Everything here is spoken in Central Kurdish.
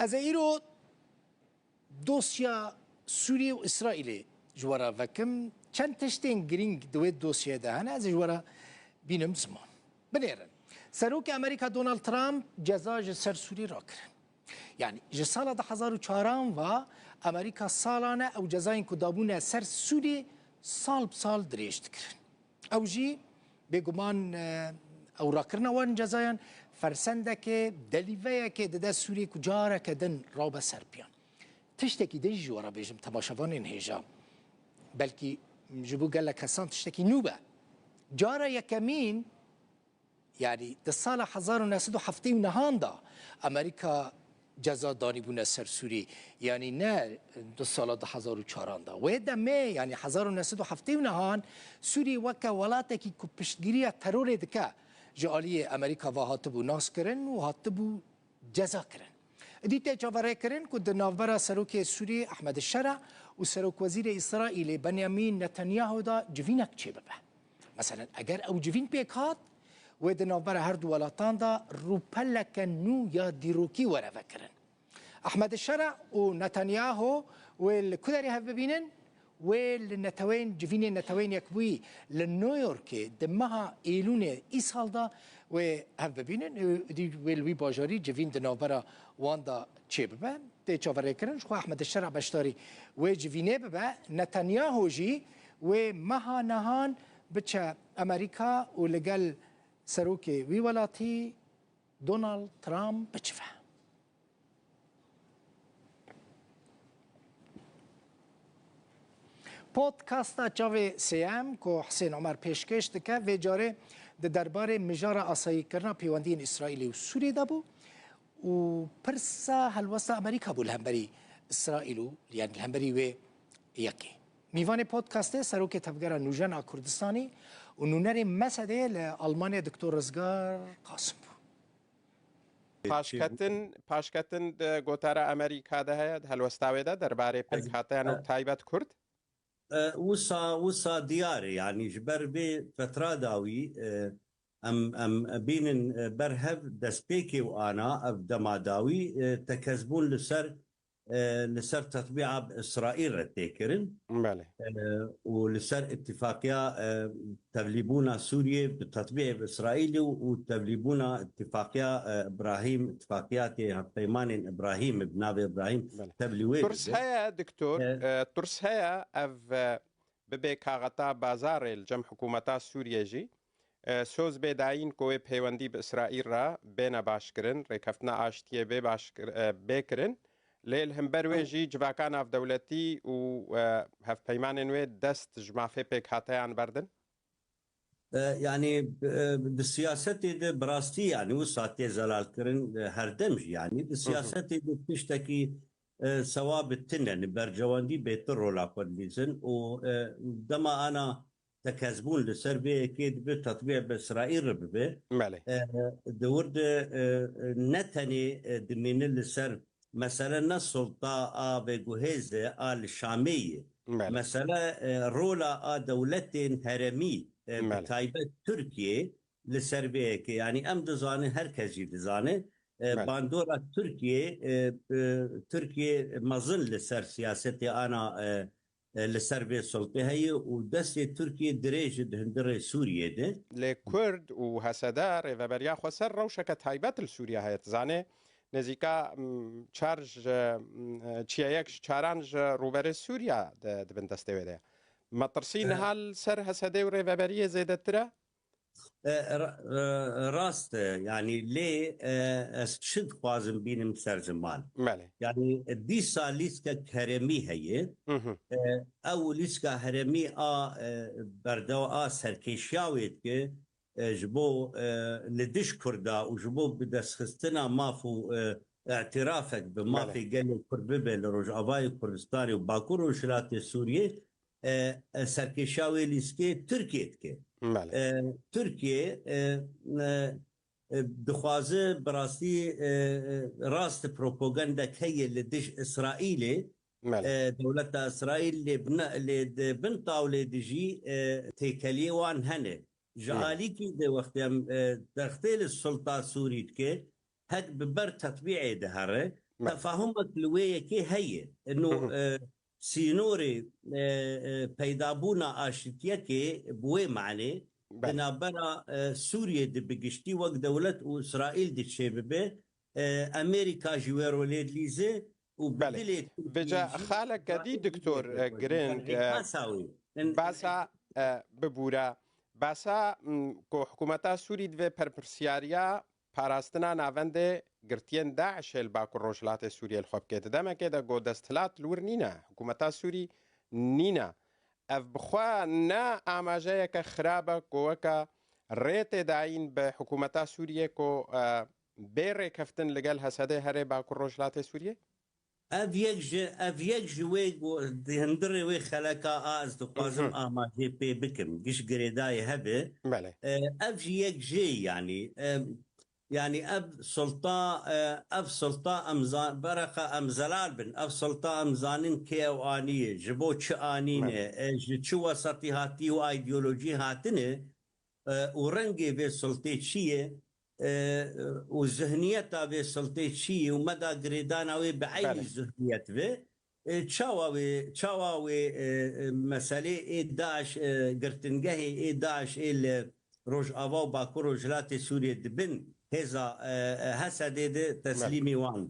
از ایرو دوسیا سوریه و اسرائیل جوارا وکم چند تشتین گرینگ دوید دوسیا دهن از جوارا بینم زمان بنیرن سروک امریکا دونالد ترامپ جزاج سر سوری را کرد يعني جه سال 2004 و امریکا سالانه او جزاین که دابونه سر سوری سال بسال دریشت کرد او جی بگمان او را کرنا وان جزایان فرسنده که دلیوه که ده سوری کجاره که دن را به سر بیان تشتکی دن جوارا بیجم تماشاوان این هیجا بلکی جبو گل کسان تشتکی نوبه جاره یکمین يعني ده سال 1979 دا امریکا جزا دانی بونه سر سوری يعني نه ده سال 2004 دا و ده می يعني 1979 سوری وکا ولاته کی کو پشتگیری ترور دکه جالی امریکا و هاتبو ناس کرن و هاتبو جزا کرن دیت جاوره کرن که ده نوبر سروک سوری احمد الشرع و سروک وزیر اسرائیل بنیامین نتانیاهو دا جوینک چه ببه مثلا اگر او جوین پیکات و ده نوبر هر دو ولاتان دا روپلک نو یا دیروکی وره وکرن احمد الشرع و نتانیاهو و الکدری هف ببینن و لنتوين جفين نتوين يكبوي لنيويورك دمها ايلون اي سال دا و هف ببینن دي وی باجاری جفين دنابرا واندا چه ببه ده چاوره کرن شو احمد الشرع بشتاری و جفینه ببه نتانیاهو جی و مها نهان بچه امریکا و لگل سروک وی ولاتی دونالد ترامپ بچفه پودکاستا چاوی سیام که حسین عمر پیشکش دکه و جاره ده درباره مجار آسایی کرنا پیوندین اسرائیلی و سوری دابو و پرسا هلوستا امریکا بو الهمبری اسرائیلو یعنی الهمبری و یکی میوان پودکاسته سروک تفگر نوجان کردستانی و نونر مسده لألمانیا دکتور رزگار قاسم بو پاشکتن گوتار امریکا ده هید هلوستاوی ده درباره پیکاتیان و تایبت کرد؟ وصا دياري يعني جبر بي فترة داوي ام بين برهف دسبيكي وانا ابدما داوي تكذبون لسر تطبيع باسرائيل رتيكرن بله ولسر اتفاقية تغلبونا سوريا بالتطبيع باسرائيل وتغلبونا اتفاقية ابراهيم اتفاقيات بيمان ابراهيم بنابي ابراهيم تبليوي ترس هيا دكتور ترس هيا اف ببي كاغتا بازار الجمع حكومتا سوريا جي سوز بداين كوي بيواندي باسرائيل را بين باشكرن ريكفتنا اشتيه بكرن ليل همبروي جي جواكان اف دولتي و هف بيمان وي دست جمافي بيك هاتيان بردن يعني بالسياسة دي براستي يعني وساتي زلال كرن هردمج يعني بالسياسة دي بتشتكي سواب التنن برجواندي بيترو لاقوديزن ودما انا تكذبون لسربي اكيد بالتطبيع باسرائيل رببه مالي دورد نتني دمين لسر مثلا السلطة بجهيزة الشامية مثلا رولا دولتين هرمي بتايبة تركيا لسربيك يعني ام دزانه هركزي دزانه باندورا تركيا مظن لسر سياستي انا لسربي سلطة هي ودستي تركيا دريج هندر سوريا ده لكرد وهسدار وبريا خسر روشكة هايبات السوريا هي تزانه نزیکا چارج چیایکش چارانج روبر سوریا دبن دستوی ده مطرسین حال سر هسده و ریوبریه زیده تره؟ راست يعني ليه شد خوازم بينم سر زمان مالي يعني دي ساليسكا كرمي هي او ليسكا هرمي بردو سركيشاويت كي جبو لدش كردا وجبو بدسخستنا مافو اعترافك بما في قال كرببه لرجعباي كردستاني وباكور وشلات سوريا سركيشاوي ليسكي تركيا تركيا دخوازه براسي راست بروباغندا كي لدش اسرائيلي دولة اسرائيل اللي بنطاو لدجي تيكليوان هنه جالي كي ده وقت دختيل السلطة السورية كي هك ببر تطبيعي دهره تفاهمك لويه كي هي انه سينوري بيدابونا اشتيكي بوي معني بنابرا سوريا دي بقشتي وقت دولة واسرائيل دي تشيبه امريكا جويرو ليزي وبدلت بجا خالك دي دكتور جرينج باسا ببورا باسا كو حكومتا سوري دي پرپرسیاریا پاراستنا ناونده گرتین داعش الباكو روجلات سوريا الخوب كده دما كده جو دستلات لور نينا حكومتا سوري نينا اف بخوا نا اماجايا كخرابه كوكا ريت داعين بحكومتا سوريا كو بيري كفتن لقال هساده هري باكو روجلات سوريا افيك جوي هندري وي خلقا از قازم اماجي بي بكم قش قريداي هبه افيك جي يعني اب سلطان امزان برقه امزلال بن اب سلطان امزانين كيوانيه جبو تشانينه جو وسطي هاتي وايديولوجي هاتنه ورنجي في سلطه شيه وذهنيتها في سلطه شيه ومدى قريدانا بعين الذهنيت في تشاواوي مساله داعش قرتنجهي داعش روج افاو باكو روجلات سوريا دبن هذا هسه تسليمي وان